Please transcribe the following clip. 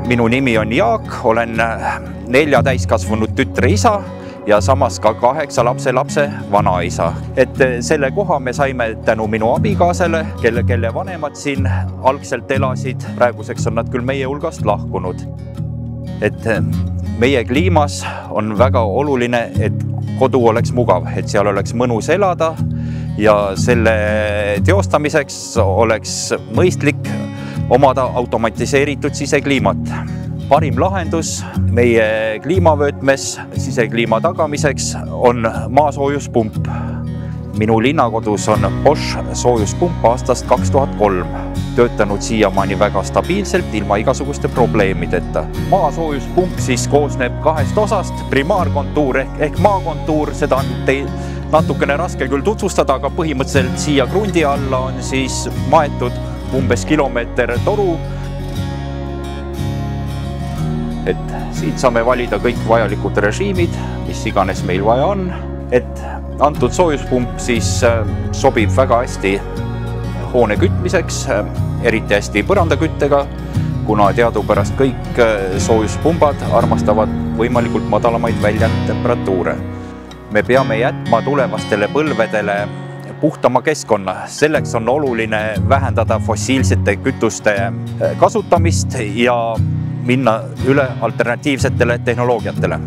Minu nimi on Jaak, olen 4 täiskasvanud tütre isa ja samas ka 8 lapselapse vanaisa. Selle koha me saime tänu minu abikaasale, kelle vanemad siin algselt elasid. Praeguseks on nad küll meie hulgast lahkunud. Meie kliimas on väga oluline, et kodu oleks mugav, et seal oleks mõnus elada ja selle teostamiseks oleks mõistlik omada automatiseeritud sisekliimat. Parim lahendus meie kliimavöötmes sisekliima tagamiseks on maasoojuspump. Minu linnakodus on Bosch soojuspump aastast 2003. Töötanud siiamaani väga stabiilselt ilma igasuguste probleemideta. Maasoojuspump siis koosneb 2 osast. Primaarkontuur ehk maakontuur, seda on natukene raske küll tutvustada, aga põhimõtteliselt siia krundi alla on siis maetud umbes kilomeeter toru. Siit saame valida kõik vajalikud režiimid, mis iganes meil vaja on. Antud soojuspump siis sobib väga hästi hoone kütmiseks, eriti hästi põrandaküttega, kuna teadupärast kõik soojuspumbad armastavad võimalikult madalamaid väljatemperatuure. Me peame jätma tulevastele põlvedele puhtama keskkonna. Selleks on oluline vähendada fossiilsete kütuste kasutamist ja minna üle alternatiivsetele tehnoloogiatele.